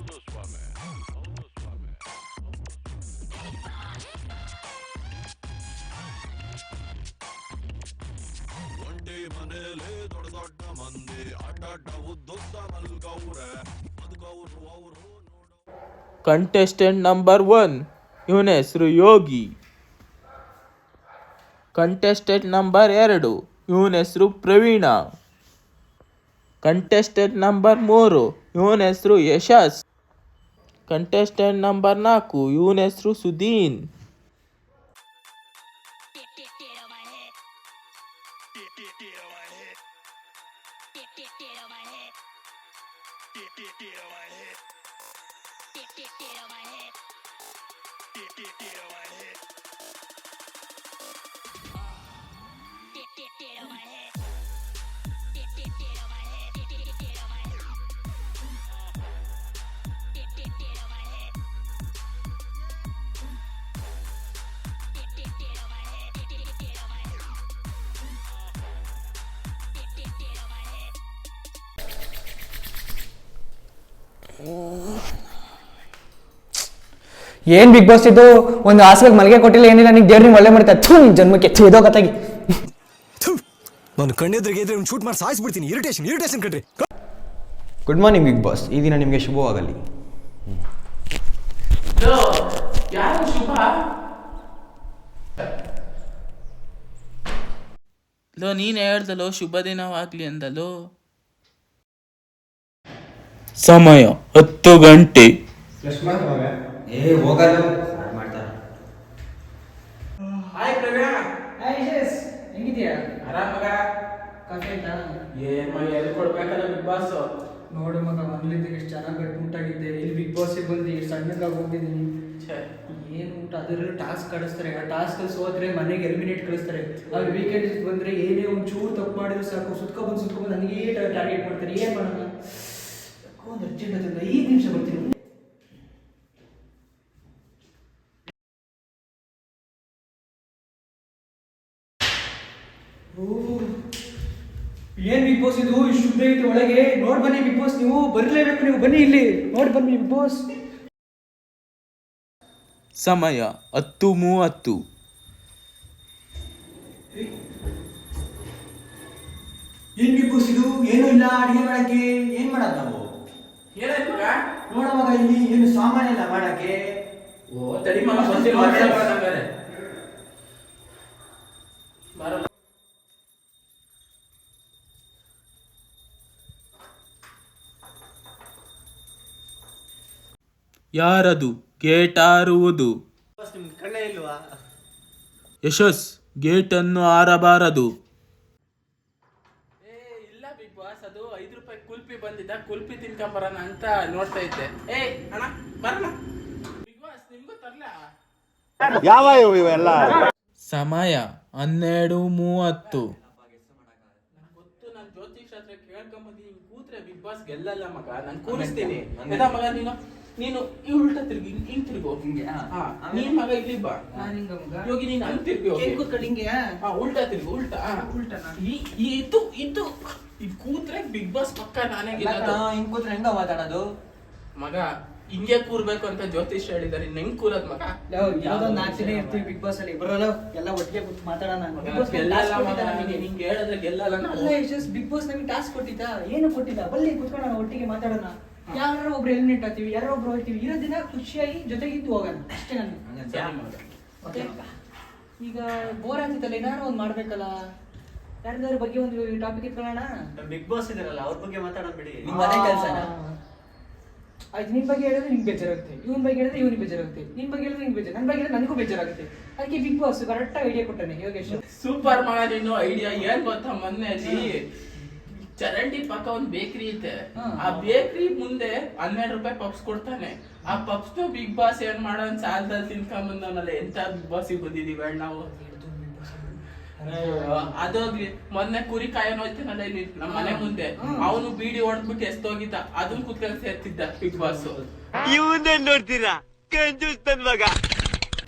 ಒಂಟಿ ಮನೇಲಿ ದೊಡ್ಡ ದೊಡ್ಡ ಮಂದಿ ಅಡ್ಡ ಉದ್ದುದ್ದ ಮಲ್ಗವ್ರೆ ಬದುಕವ್ರು ಅವರು. ಕಂಟೆಸ್ಟೆಂಟ್ ನಂಬರ್ 1 ಇವನ ಹೆಸರು ಯೋಗಿ. ಕಂಟೆಸ್ಟೆಂಟ್ ನಂಬರ್ 2 ಇವನ ಹೆಸರು ಪ್ರವೀಣ. ಕಂಟೆಸ್ಟೆಂಟ್ ನಂಬರ್ 3 ಇವನ ಹೆಸರು ಯಶಸ್. ಕಂಟೆಸ್ಟೆಂಟ್ ನಂಬರ್ 4 ಇವನ ಹೆಸರು ಸುದೀನ್. ಏನ್ ಬಿಗ್ ಬಾಸ್ ಇದು? ಒಂದು ಹಾಸಿಗೆ ಮಲ್ಗೆ ಕೊಟ್ಟಿಲ್ಲ, ಏನಿಲ್ಲ. ನಿಂಗೆ ದೇವ್ರಿಗೆ ಒಳ್ಳೆ ಮಾಡ್ತಾರೆ. ಥೂ, ನಿನ್ ಜನ್ಮಕ್ಕೆ ಛೇದೋಗತ್ತಾಗಿ. ನಾನು ಕಣ್ಣೆದ್ರಿಗೆ ಇದ್ರೆ ಶೂಟ್ ಮಾಡಿ ಸಾಯಿಸ್ಬಿಡ್ತೀನಿ. ಇರಿಟೇಷನ್ ಕಣ್ರಿ. Good morning Big Boss. ಈ ದಿನ ನಿಮಗೆ ಶುಭವಾಗಲಿ. ಯಾರು ಶುಭ? ನೀನ್ ಹೇಳ್ದಲೋ ಶುಭ ದಿನವಾಗ್ಲಿ ಅಂದಲೋ. ಸಮಯ 10 ಗಂಟೆ. ಹಾಯ್ ಪ್ರವೀಣ. ಹಾಯ್ ಯಶಸ್, ಹೆಂಗಿದ್ಯಾ? ಆರಾಮ ಮಗ. ಕಾಫಿ ಆಯ್ತಾ? ಏನ್ ಮಗ ಎಲ್ಲಿ ಕೊಡ್ಬೇಕಲ್ಲ ಬಿಗ್ ಬಾಸ್. ನೋಡು ಮಗ, ಮೊದಲಿದ್ದ ಎಷ್ಟು ಚೆನ್ನಾಗಿ ಗಟ್ಟಿಮುಟ್ಟಾಗಿದ್ದೆ. ಇಲ್ಲಿ ಬಿಗ್ ಬಾಸ್ಗೆ ಬಂದು ಎಷ್ಟು ಸಣ್ಣಗಾಗಿ ಹೋಗಿದ್ದೀನಿ. ಏನು ಊಟ ಅದರಲ್ಲಿ ಟಾಸ್ಕ್ ಕಳಿಸ್ತಾರೆ. ಆ ಟಾಸ್ಕಲ್ಲಿ ಸೋತ್ರೆ ಮನೆಗೆ ಎಲಿಮಿನೇಟ್ ಕಳಿಸ್ತಾರೆ. ಅಲ್ಲಿ ವೀಕೆಂಡ್ ಬಂದರೆ ಏನೇ ಒಂಚೂರು ತಪ್ಪು ಮಾಡಿದ್ರು ಸಾಕು, ಸುತ್ಕೊಬಂದು ನನಗೇ ಟಾರ್ಗೆಟ್ ಮಾಡ್ತಾರೆ. ಏನು ಮಾಡೋಣ? ಒಂದು ಅರ್ಜೆಂಟ್ ಅದರಿಂದ 5 ನಿಮಿಷ ಬರ್ತೀನಿ. ಏನ್ ಬಿಗ್ ಬಾಸ್ ಇದು? ಇಷ್ಟು ಶುದ್ಧ ಐತೆ ಒಳಗೆ. ನೋಡ್ ಬನ್ನಿ ಬಿಗ್ ಬಾಸ್, ನೀವು ಬರಲೇಬೇಕು. ನೀವು ಬನ್ನಿ ಇಲ್ಲಿ, ನೋಡಿ ಬನ್ನಿ ಬಿಗ್ ಬಾಸ್. ಸಮಯ 10:30. ಏನ್ ಬಿಗ್ ಬಾಸ್ ಇದು? ಏನೂ ಇಲ್ಲ ಅಡಿಗೆ ಮಾಡಕ್ಕೆ. ಏನ್ ಮಾಡೋದು ನಾವು? ಏನಾಯ್ತು ಮಗ? ನೋಡ ಮಗ, ಇಲ್ಲಿ ಏನು ಸಾಮಾನ್ಯ ಇಲ್ಲ ಮಾಡಕ್ಕೆ. ಓ ತಡಿ ಮಗ, ಯಾರದು ಗೇಟ್ ಆರುವುದು? ಕಣ್ಣೇ ಇಲ್ವಾ? ಯಶಸ್, ಗೇಟನ್ನು ಆರಬಾರದು. ಇಲ್ಲ ಬಿಗ್ ಬಾಸ್, ಅದು 5 ರೂಪಾಯಿ ಕುಲ್ಪಿ ಬಂದಿದ್ದ, ಕುಲ್ಪಿ ತಿನ್ಕೊಂಬರೋಣ ಅಂತ ನೋಡ್ತಾ ಇದ್ದೆ. ಅಣ್ಣ ಬರೋಣ ಬಿಗ್ ಬಾಸ್, ನಿಮ್ಗೂ ತರ್ಲಾ? ಸಮಯ 12:30. ಗೊತ್ತು, ನಾನು ಜ್ಯೋತಿಷ್ ಹತ್ರ ಕೇಳ್ಕೊಂಬಂದಿನಿ. ಕೂತ್ರೆ ಬಿಗ್ ಬಾಸ್ ಗೆಲ್ಲಲ್ಲ ಮಗ. ನಾನು ಕೂರಿಸ್ತೀನಿ ಮಗ. ನೀನು ಈ ಉಲ್ಟಾ ತಿರ್ಗಿ, ಹಿಂಗ್ ತಿರ್ಗು. ನೀನ್ ಮಗ ಇಲ್ಲಿ ಬಾ. ಯೋಗಿ ನೀನ್ ಹಂಗ್ ತಿರ್ಗಿ ಉಲ್ಟಾ ತಿರ್ಗು. ಉಲ್ಟಾ ಇದು ಕೂತ್ರೆ ಬಿಗ್ ಬಾಸ್ ಪಕ್ಕ ನಾನೇ ಗೆಲ್ಲೋದು. ಹಿಂಗ್ ಕೂತ್ರೆ ಹೆಂಗ ಮಾತಾಡೋದು ಮಗ? ಹಿಂಗೆ ಕೂರ್ಬೇಕು ಅಂತ ಜ್ಯೋತಿಷ್ ಹೇಳಿದಾರೆ. ಹೆಂಗ್ ಕೂರದ್ ಮಗ? ಯಾವ್ದೊಂದು 4 ದಿನ ಇರ್ತೀವಿ ಬಿಗ್ ಬಾಸ್ ಅಲ್ಲಿ, ಬರೋಲ್ಲ ಎಲ್ಲ ಒಟ್ಟಿಗೆ ಕೂತ್ ಮಾತಾಡೋಣ. ನಿಂಗೆ ಹೇಳಿದ್ರೆ ಗೆಲ್ಲಲ್ಲ. ಬಿಗ್ ಬಾಸ್ ನಮಗೆ ಟಾಸ್ಕ್ ಕೊಟ್ಟಿದ್ದ? ಏನು ಕೊಟ್ಟಿಲ್ಲ. ಬಲ್ಲಿ ಕೂತ್ಕೊಂಡು ಒಟ್ಟಿಗೆ ಮಾತಾಡೋಣ. ಯಾರು ಒಬ್ರು ಎಲಿಮಿನೇಟ್ ಆಗ್ತೀವಿ, ಯಾರೋ ಒಬ್ರು ಹೋಗ್ತೀವಿ. ಇರೋ ದಿನ ಖುಷಿಯಾಗಿ ಜೊತೆಗಿದ್ದು ಹೋಗೋಣ ಅಷ್ಟೇ. ನನಗೆ ಈಗ ಬೋರ್ ಆಗ್ತಿತ್ತಲ್ಲ, ಏನಾರು ಒಂದು ಮಾಡ್ಬೇಕಲ್ಲ. ಯಾರ್ದಾರ ಬಗ್ಗೆ ಒಂದು ಟಾಪಿಕ್ ಇಟ್ಕೊಳ್ಳೋಣ. ಬಿಗ್ ಬಾಸ್ ಇದಾರಲ್ಲ, ಅವ್ರ ಬಗ್ಗೆ ಮಾತಾಡೋಣ ಬಿಡಿ. ಆಯ್ತು, ನಿನ್ ಬಗ್ಗೆ ಹೇಳಿದ್ರೆ ನಿಂಗೆ ಬೇಜಾರಾಗುತ್ತೆ, ಇವನ್ ಬಗ್ಗೆ ಹೇಳಿದ್ರೆ ಇವನಿಗೆ ಬೇಜಾರಾಗುತ್ತೆ, ನಿನ್ ಬಗ್ಗೆ ಹೇಳಿದ್ರೆ ನಿಂಗೆ ಬೇಜಾರು, ನನ್ನ ಬಗ್ಗೆ ಹೇಳಿದ್ರೆ ನನಗೂ ಬೇಜಾರಾಗುತ್ತೆ. ಅದಕ್ಕೆ ಬಿಗ್ ಬಾಸ್ ಕರೆಕ್ಟ್ ಐಡಿಯಾ ಕೊಟ್ಟಾನೆ ಯೋಗೇಶ್. ಸೂಪರ್ ಮಗ ನೀನು. ಐಡಿಯಾ ಏನ್ ಗೊತ್ತಾ? ಮೊನ್ನೆ ಅಲ್ಲಿ ಚರಂಡಿ ಪಕ್ಕ ಒಂದ್ ಬೇಕರಿ ಐತೆ. ಆ ಬೇಕರಿ ಮುಂದೆ 12 ರೂಪಾಯಿ ಪಪ್ಸ್ ಕೊಡ್ತಾನೆ. ಆ ಪಪ್ಸ್ ಬಿಗ್ ಬಾಸ್ ಏನ್ ಮಾಡೋ ಸಾಲದಲ್ಲಿ ತಿನ್ಕೊಂಡ್ ಬಂದವನಲ್ಲ. ಎಂತ ಬಿಗ್ ಬಾಸ್ ಬಂದಿದೀವಿ ನಾವು. ಅದೋಗ್ಲಿ, ಮೊನ್ನೆ ಕುರಿ ಕಾಯೋನ್ ಹೋಯ್ತಾನಲ್ಲ ಇಲ್ಲಿ ನಮ್ಮ ಮನೆ ಮುಂದೆ, ಅವನು ಬೀಡಿ ಹೊಡೆದ್ಬಿಟ್ಟು ಎಸ್ತೋಗಿದ್ದ. ಅದನ್ನ ಕುತ್ಕೊಂಡು ಸೇರ್ತಿದ್ದ ಬಿಗ್ ಬಾಸ್. ಇವನ್ನೇನ್ ನೋಡ್ತೀರಾ? ಕಂಜೂಸ್ ಮಗ.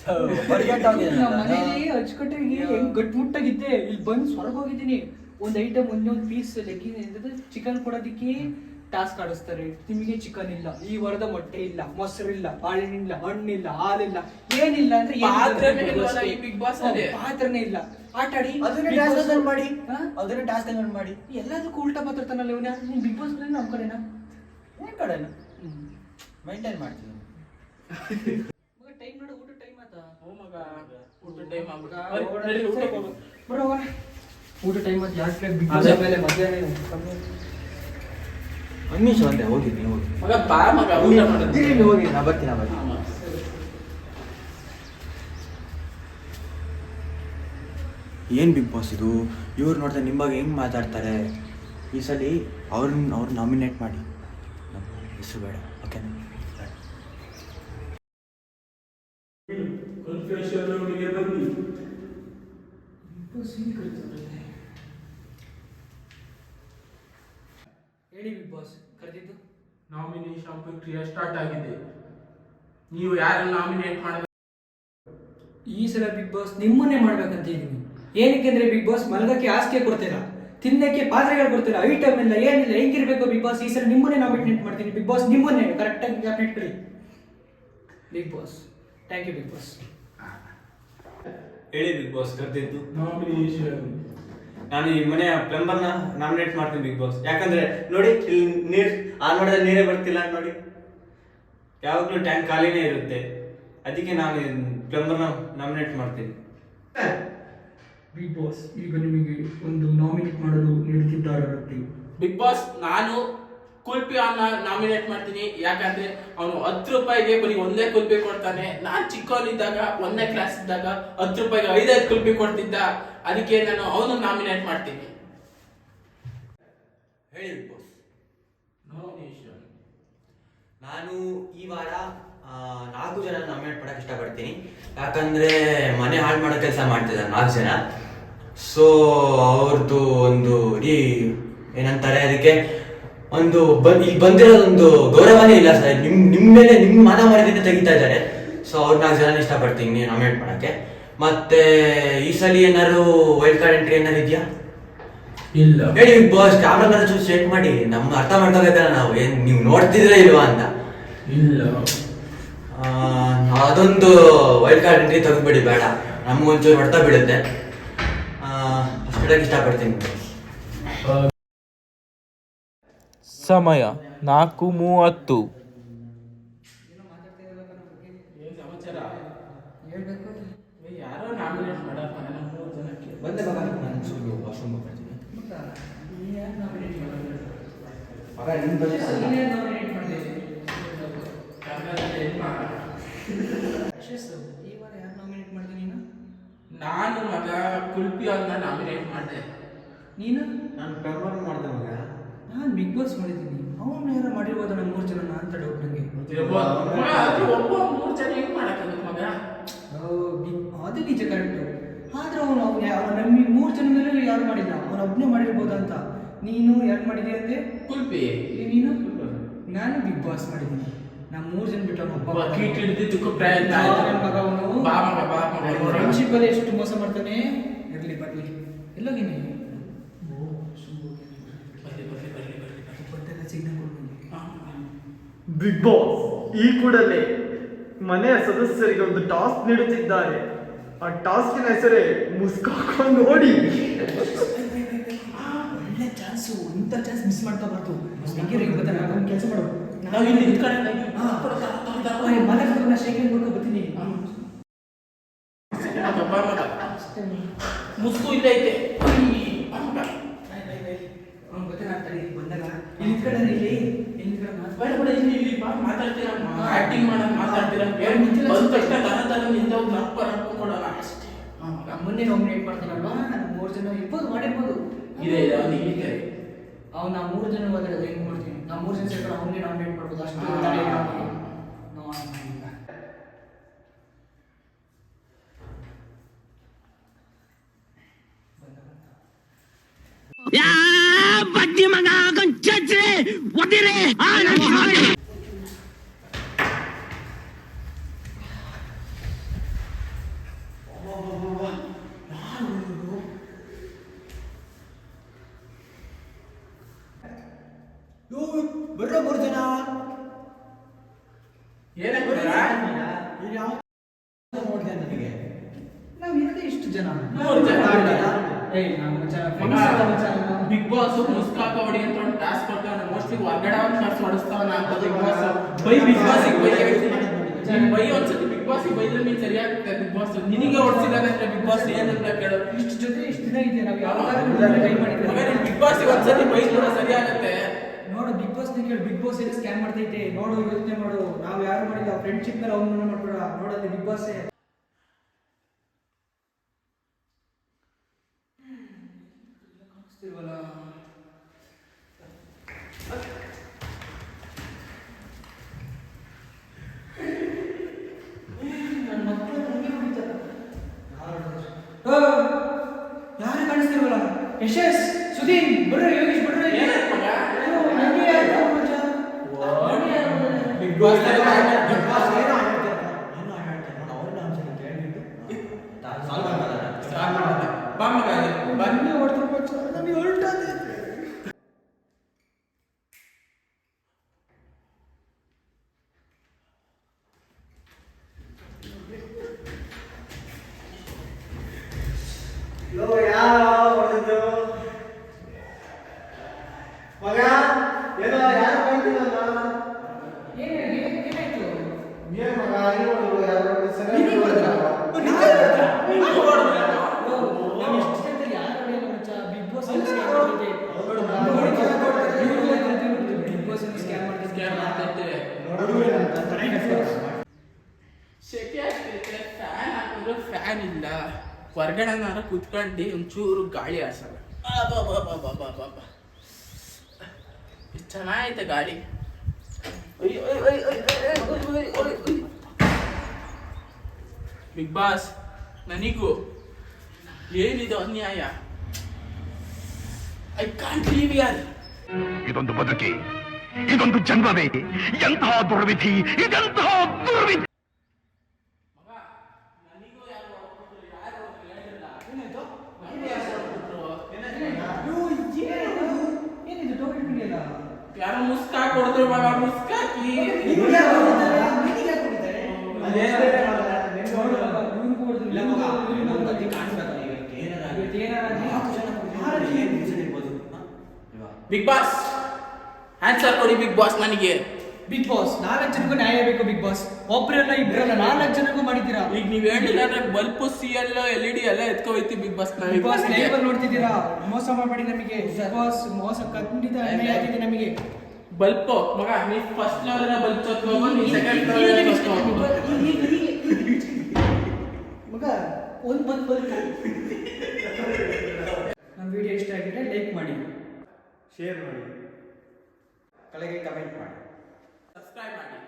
ನಮ್ಮ ಮನೇಲಿ ಅಚ್ಚುಕಟ್ಟಾಗಿ ಹೆಂಗ್ ಗಟ್ಮುಟ್ಟಾಗಿದ್ದೆ, ಇಲ್ಲಿ ಬಂದು ಹೊರಗೆ ಹೋಗಿದ್ದೀನಿ. ಒಂದು ಐಟಮ್, ಒಂದೊಂದು ಪೀಸ್ ಲೆಗ್ಗಿನ ಚಿಕನ್ ಕೊಡೋದಿಕ್ಕೆ ಟಾಸ್ಕ್ ಆಡಿಸ್ತಾರೆ. ನಿಮಗೆ ಚಿಕನ್ ಇಲ್ಲ, ಈ ವಾರದ ಮೊಟ್ಟೆ ಇಲ್ಲ, ಮೊಸರಿಲ್ಲ, ಬಾಳೆಹಣ್ಣಿಲ್ಲ, ಹಣ್ಣಿಲ್ಲ, ಹಾಲಿಲ್ಲ, ಏನಿಲ್ಲ ಅಂದ್ರೆ ಪಾತ್ರನೇ ಇಲ್ವಲ್ಲ ಈ ಬಿಗ್ ಬಾಸ್ ಅಲ್ಲಿ. ಪಾತ್ರನೇ ಇಲ್ಲ. ಆಟ ಆಡಿ ಅದನ್ನೇ Big Boss ಟಾಸ್ಕ್ ಮಾಡಿ ಹಾ? ಅದನ್ನೇ ಟಾಸ್ಕ್ ಮಾಡಿ ಎಲ್ಲದಕ್ಕೂ ಉಲ್ಟಾ ಮಾತಾಡ್ತಾನಲ್ಲ ಇವನ. ನೀನ್ ಬಿಗ್ ಬಾಸ್ ನಮ್ಮ ಕಡೆನಾ? ಏನ್ ಕಡೆನ ಮೈಂಟೈನ್ ಮಾಡ್ತೀನಿ. ಟೈಮ್ ನೋಡು, ಊಟ ಟೈಮ್ ಆತ. ಓ ಮಗ, ಊಟ ಟೈಮ್ ಬರೋ ಊಟ ಟೈಮ್ ಆತ. ಯಾಕೆ ಬಿಗ್ ಬಾಸ್ ಆಮೇಲೆ ಮಧ್ಯಾಹ್ನ ಅನ್ಮಿಷ ಒಂದೇ ಹೋಗಿ ನೀವು ಹೋಗಿ ಮಗ ಬಾ ಮಗ, ಊಟ ಮಾಡೋದು. ಹೋಗಿ ನಾ ಬರ್ತೀನಿ ಏನು ಬಿಗ್ ಬಾಸ್ ಇದು? ಇವ್ರು ನೋಡಿದ್ರೆ ನಿಮ್ಮ ಬಗ್ಗೆ ಹೆಂಗೆ ಮಾತಾಡ್ತಾರೆ. ಈ ಸಲ ಅವ್ರು ನಾಮಿನೇಟ್ ಮಾಡಿ, ನಮ್ಮ ಹೆಸರು ಬೇಡ, ಓಕೆನಾ? ಹೇಳಿ ಬಿಗ್ ಬಾಸ್ ಕರೆದಿದ್ದು. ನಾಮಿನೇಷನ್ ಪ್ರಕ್ರಿಯೆ ಸ್ಟಾರ್ಟ್ ಆಗಿದೆ. ನೀವು ಯಾರನ್ನ ನಾಮಿನೇಟ್ ಮಾಡಬೇಕು? ಈ ಸಲ ಬಿಗ್ ಬಾಸ್ ನಿಮ್ಮನ್ನೇ ಮಾಡ್ಬೇಕಂತ ಇದೀನಿ. ಏನಕ್ಕೆ ಅಂದ್ರೆ ಬಿಗ್ ಬಾಸ್ ಮಲಗಕ್ಕೆ ಹಾಸಿಗೆ ಕೊಡ್ತೀರಾ, ತಿನ್ನಕ್ಕೆ ಪಾತ್ರೆಗಳು ಕೊಡ್ತೀರಾ, ಐಟಮ್ ಇಲ್ಲ, ಏನಿಲ್ಲ. ಹೆಂಗಿರ್ಬೇಕು ಬಿಗ್ ಬಾಸ್? ಈ ಸಲ ನಿಮ್ಮನ್ನೇ ನಾಮಿನೇಟ್ ಮಾಡ್ತೀನಿ. ಬಿಗ್ ಬಾಸ್ ನಿಮ್ಮನ್ನೇ ಕರೆಕ್ಟಾಗಿ ನಾಮಿನೇಟ್ ಕಳಿ. Big Boss thank you Big Boss. ಹೇಳಿ ಬಿಗ್ ಬಾಸ್ ಕರೆದಿದ್ದು. ನಾಮಿನೇಷನ್ ನಾನು ಈ ಮನೆಯ ಪ್ಲಂಬರ್ನ ನಾಮಿನೇಟ್ ಮಾಡ್ತೀನಿ ಬಿಗ್ ಬಾಸ್. ಯಾಕಂದ್ರೆ ನೋಡಿ, ಇಲ್ಲಿ ನೀರು ಆನ್ ಮಾಡಿದ್ರೆ ನೀರೇ ಬರ್ತಿಲ್ಲ ನೋಡಿ. ಯಾವಾಗಲೂ ಟ್ಯಾಂಕ್ ಖಾಲಿನೇ ಇರುತ್ತೆ. ಅದಕ್ಕೆ ನಾನು ಪ್ಲಂಬರ್ನ ನಾಮಿನೇಟ್ ಮಾಡ್ತೀನಿ. ಬಿಗ್ ಬಾಸ್ ಈಗ ನಿಮಗೆ ಒಂದು ನಾಮಿನೇಟ್ ಮಾಡಲು ನೀಡುತ್ತಿದ್ದಾರೆ. ಬಿಗ್ ಬಾಸ್, ನಾನು ಕುಲ್ಪಿ ಅವನ್ನ ನಾಮಿನೇಟ್ ಮಾಡ್ತೀನಿ. ಯಾಕಂದ್ರೆ ಅವನು 10 ರೂಪಾಯಿಗೆ ಬರೀ ಒಂದೇ ಕುಲ್ಪಿ ಕೊಡ್ತಾನೆ. ನಾನ್ ಚಿಕ್ಕವನಿದ್ದಾಗ 1ನೇ ಕ್ಲಾಸ್ ಇದ್ದಾಗ 10 ರೂಪಾಯಿಗೆ 5 ಕುಲ್ಪಿ ಕೊಡ್ತಿದ್ದ. ಅದಕ್ಕೆ ನಾನು ಅವನು ನಾಮಿನೇಟ್ ಮಾಡ್ತೀನಿ. ಹೇಳಿ ಬಿಗ್ ಬಾಸ್. ನಾಮಿನೇಷನ್ ನಾನು ಈ ವಾರ 4 ಜನ ನಾಮಿನೇಟ್ ಮಾಡಕ್ಕೆ ಇಷ್ಟಪಡ್ತೀನಿ. ಯಾಕಂದ್ರೆ ಮನೆ ಹಾಳು ಮಾಡೋ ಕೆಲಸ ಮಾಡ್ತಿದ್ದಾರೆ 4 ಜನ. ಸೊ ಅವ್ರದ್ದು ಒಂದು ಏನಂತಾರೆ ಅದಕ್ಕೆ ಒಂದು ಈಗ ಬಂದಿರೋದೊಂದು ಗೌರವನೇ ಇಲ್ಲ ಸರ್. ನಿಮ್ಮ ಮೇಲೆ ನಿಮ್ಮ ಮಾನ ಮರ್ಯಾದೆಯಿಂದ ತೆಗಿತಾ ಇದ್ದಾರೆ. ಸೊ ಅವ್ರು 4 ಜನ ಇಷ್ಟಪಡ್ತೀನಿ ನಾಮಿನೇಟ್ ಮಾಡಕ್ಕೆ. ಮತ್ತೆ ಈ ಸಲ ಏನಾದ್ರು ವೈಲ್ಡ್ ಕಾರ್ಡ್ ಎಂಟ್ರಿ ಏನಾದ್ರು ಇದೆಯಾ? ಇಲ್ಲ. ಹೇಳಿ ಬಿಗ್ ಬಾಸ್, ಕ್ಯಾಮ್ರಾ ಚೂಸ್ ಚೆಕ್ ಮಾಡಿ. ನಮ್ಮ ಅರ್ಥ ಮಾಡ್ಕೋಬೇಕಲ್ಲ ನಾವು, ಏನ್ ನೀವು ನೋಡ್ತಿದ್ರೆ ಇಲ್ವಾ ಅಂತ. ಇಲ್ಲ, ಅದೊಂದು ವೈಲ್ಡ್ ಕಾರ್ಡ್ ಎಂಟ್ರಿ ತೆಗೆದ್ಬಿಡಿ, ಬೇಡ. ನಮ್ಗೊಂಚೂರು ಹೊಡ್ತಾ ಬೀಳುತ್ತೆ. ಅಷ್ಟು ಇಷ್ಟಪಡ್ತೀನಿ. ಸಮಯ 4:30. ಏನ್ ಸಮಾಚಾರ? ಹೇಳ್ಬೇಕು. ಯಾರೋ ನಾಮಿನೇಟ್ ಮಾಡಪ್ಪ ನಮ್ಮ 3 ಜನಕ್ಕೆ. ಬಂದೆ ಮಗ, ನಾನು ಸುಳ್ಳು ವಾಶ್ರೂಮ್ ಬರ್ತೀನಿ. ಮಗ ನಿನ್ನ ಬಗ್ಗೆ ಈ ವಾರ ಯಾರು ನಾಮಿನೇಟ್ ಮಾಡಿದೆ ನೀನು? ನಾನು ಮಗ ಕುಲ್ಪಿ ಅವನ್ನ ನಾಮಿನೇಟ್ ಮಾಡಿದೆ. ನೀನು? ನಾನು ಪ್ಲಂಬರ್ ಮಾಡಿದೆ ಮಗ. ನಾನು ಬಿಗ್ ಬಾಸ್ ಮಾಡಿದ್ದೀನಿ. ಅವನು ಯಾರು ಮಾಡಿರ್ಬೋದು ನಮ್ಮ 3 ಜನ ಅಂತ ಡೌಟ್ ನನಗೆ. ಒಬ್ಬ 3 ಜನ ಹೆಂಗ್ ಮಾಡಕ್ಕಾಗುತ್ತೆ ಮಗ? ಅದು ನಿಜ ಕರೆಕ್ಟು. ಆದ್ರೆ ಅವನು ನಮ್ಮ 3 ಜನ ಮೇಲೆ ಯಾರು ಮಾಡಿಲ್ಲ, ಅವನು ಒಬ್ಬನೇ ಮಾಡಿರ್ಬೋದು ಅಂತ. ನೀನು ಯಾರು ಮಾಡಿದೆ ಅಂತೆ? ಕುಲ್ಪಿ. ನೀನು? ನಾನು ಬಿಗ್ ಬಾಸ್ ಮಾಡಿದ್ದೀನಿ. ನಮ್ಮ 3 ಜನ ಬಿಟ್ಟು ಅವನು ಕೀಟ್ ಹಿಡಿದಿದ್ದಕ್ಕೂ ಪ್ರಯತ್ನ ಆಯ್ತು. ಮಗ ಅವನು ಬಾ ಮಗ, ಬಾ ಮಗ. ಫ್ರೆಂಡ್ಶಿಪ್ ಅಲ್ಲಿ ಎಷ್ಟು ಮೋಸ ಮಾಡ್ತಾನೆ. ಇರ್ಲಿ ಬರ್ಲಿ. ಎಲ್ಲೋಗಿನಿ? ಬಿಗ್ ಬಾಸ್ ಈ ಕೂಡಲೇ ಮನೆಯ ಸದಸ್ಯರಿಗೆ ಒಂದು ಟಾಸ್ಕ್ ನೀಡುತ್ತಿದ್ದಾರೆ. ಆ ಟಾಸ್ಕಿನ ಹೆಸರೇ ಮುಸ್ಕಾಕೊಂಡು ನೋಡಿ. ಒಳ್ಳೆ ಚಾನ್ಸು, ಇಂಥ ಚಾನ್ಸ್ ಮಿಸ್ ಮಾಡ್ಕೋಬಾರ್ದು. ಹೆಂಗಿರಿ ಗೊತ್ತಾ, ಒಂದು ಕೆಲಸ ಮಾಡು. ನಾವು ಇಲ್ಲಿ ನಿಂತ್ಕೊಂಡು ಮಾತಾಡ್ಕೊಂಡು ಶೇಖರಣೆ ಮಾಡ್ಕೊ ಬರ್ತೀನಿ. ಮುಸ್ಕು ಇಲ್ಲೇ ಐತೆ. ಅವ್ನು ಗೊತ್ತೇ ಆಗ್ತಾನೆ ಬಂದಾಗ ಇಲ್ಲಿ ನಿಂತ್ಕೊಂಡ್ರೆ ಇಲ್ಲಿ ಬೇಡ ಬೇಡ, ಇಲ್ಲಿ ಬಾ, ಮಾತಾಡ್ತೀರಾ, ಆಕ್ಟಿಂಗ್ ಮಾಡೋದು ಮಾತಾಡ್ತೀರಾ. ಬಂದ ತಕ್ಷಣ ತರ ನಿಂತವ್ರು ನಪ್ಪ ಕೊಡೋಣ ಅಷ್ಟೇ. ಮೊನ್ನೆ ನಾಮಿನೇಟ್ ಮಾಡ್ತಾನಲ್ವಾ, ನಾನು 3 ಜನ ಇರ್ಬೋದು, ಮಾಡಿರ್ಬೋದು. ಇದೆ ಇದೆ. ಅವ್ನು ನಾವು 3 ಜನ ಹೋದ್ರೆ ಹೆಂಗ್ ಮಾಡ್ತೀನಿ? ನಾವು 3 ಜನ ಸೇರ್ಕೊಂಡು ಅವನ್ನೇ ನಾಮಿನೇಟ್ ಮಾಡ್ಬೋದು ಅಷ್ಟು. ಬಡ್ಡಿ ಮಗ ಒದಿರೆ ಬಿಗ್ ಬಾಸ್ ಮುಸ್ಕಾಕ ಹೊಡಿ ಅಂತ ಒಂದು ಟಾಸ್ಕ್ ಕೊಡ್ತಾನೆ. ಮೋಸ್ಟ್ಲಿ ಹೊರಗಡೆ ಒಂದು ಶಾರ್ಟ್ಸ್ ಹೊಡಿಸ್ತಾವನ ಅಂತ Big Boss. Bye Big Boss bye bye ಒಂದ್ಸತಿ ಬಿಗ್ ಬಾಸ್ ಬೈದ್ರೆ ನೀನ್ ಸರಿಯಾಗುತ್ತೆ. ಬಿಗ್ ಬಾಸ್ ನಿನಗೆ ಹೊಡ್ಸಿದಾನೆ ಅಂದ್ರೆ ಬಿಗ್ ಬಾಸ್ ಏನಂತ ಕೇಳು. ಇಷ್ಟು ಜೊತೆ ಇಷ್ಟು ದಿನ ಇದೆಯಾ ನಾವು ಯಾವಾಗ ಬಿಗ್ ಬಾಸ್ ಒಂದ್ಸತಿ ಬೈದ್ರೆ ಸರಿಯಾಗುತ್ತೆ. ನೋಡು ಬಿಗ್ ಬಾಸ್ ಕೇಳಿ, ಬಿಗ್ ಬಾಸ್ ಎಲ್ಲಿ ಸ್ಕ್ಯಾಮ್ ಮಾಡ್ತೈತೆ ನೋಡು, ಯೋಚನೆ ಮಾಡು. ನಾವು ಯಾರು ಮಾಡಿಲ್ಲ, ಫ್ರೆಂಡ್ಶಿಪ್ ಮೇಲೆ ಅವನ್ನ ಮಾಡ್ಬೇಡ. ನೋಡಲ್ಲಿ ಬಿಗ್ ಬಾಸ್ ಯಾರು ಕಾಣಿಸ್ತಿಲ್ವಲ್ಲ? ಯಶಸ್, ಸುದೀನ್, ಬರ್ರಿ, ಯೋಗೀಶ್ ಬರ್ರಿ. ಬಿಗ್ ಬಾಸ್ ಬನ್ನಿ ಹೊಡ್ತಿರ್ಬೋದು, ನಮಗೆ ಹೊರಟಾದೆ. ಮಗ ಏನೋ ಯಾರು ಕಾಣ್ತಿಲ್ಲ. ಏನಾಯ್ತು? ಏನ್ ಮಗ ಯಾರು ಶೆಕೆ ಆಗ್ತೈತೆ. ಫ್ಯಾನ್ ಹಾಕಿದ್ರೆ ಫ್ಯಾನ್ ಇಲ್ಲ. ಹೊರಗಡೆ ನಾನು ಕುತ್ಕೊಂಡು ಒಂಚೂರು ಗಾಳಿ ಆಡ್ಸಲ್ಲ. ಎಷ್ಟು ಚೆನ್ನಾಗೈತೆ ಗಾಳಿ. ಬಿಗ್ ಬಾಸ್, ನನಗೂ ಏನಿದು ಅನ್ಯಾಯ. I can't leave here. ಇದೊಂದು ಬದುಕಿ, ಇದೊಂದು ಜನ್ಮವೇ, ಎಂತಹ ದುರ್ವಿಧಿ, ಇದೆಂತಹ ದುರ್ವಿಧಿ. ಯಾರೋ ಮುಸ್ಕಾಕ್ ಹೊಡೆದ್ರು ಮಗ, ಮುಸ್ಕಾಕಿ. ಬಿಗ್ ಬಾಸ್ ಆನ್ಸರ್ ಕೊಡಿ. ಬಿಗ್ ಬಾಸ್ ನನಗೆ ಬಿಗ್ ಬಾಸ್ 4 ಜನಕ್ಕೂ ನ್ಯಾಯ ಬೇಕು. ಬಿಗ್ ಬಾಸ್ ಒಬ್ರಲ್ಲ ಇಬ್ಬರಲ್ಲ 4 ಜನಕ್ಕೂ ಮಾಡಿದ್ದೀರಾ. ಈಗ ನೀವ್ ಹೇಳಿಲ್ಲ ಬಲ್ಪ್ CL LED ಎಲ್ಲ ಎತ್ಕೊ ಹೋಯ್ತಿ Bigg Boss. Bigg Boss live ನೋಡ್ತಿದ್ದೀರಾ, ಮೋಸ ಮಾಡಬೇಡಿ ನಮಗೆ. ಬಿಗ್ ಬಾಸ್ ಮೋಸ ಖಂಡಿತ ಅನ್ಯಾಯ ಆಗಿದೆ ನಮಗೆ. ಬಲ್ಪ್ ಮಗ, ನೀ ಫಸ್ಟ್ ಫ್ಲೋರ್ ಬಲ್ಪ್ ಚತ್ಕೋಗೋ, ನೀ ಸೆಕೆಂಡ್ ಫ್ಲೋರ್ ಮಗ ಒಂದು ಬಲ್ಪ್. ನಮ್ಮ ವಿಡಿಯೋ ಇಷ್ಟ ಆಗಿದ್ರೆ ಲೈಕ್ ಮಾಡಿ, ಶೇರ್ ಮಾಡಿ, ಕೆಳಗೆ ಕಮೆಂಟ್ ಮಾಡಿ, ಸಬ್ಸ್ಕ್ರೈಬ್ ಮಾಡಿ.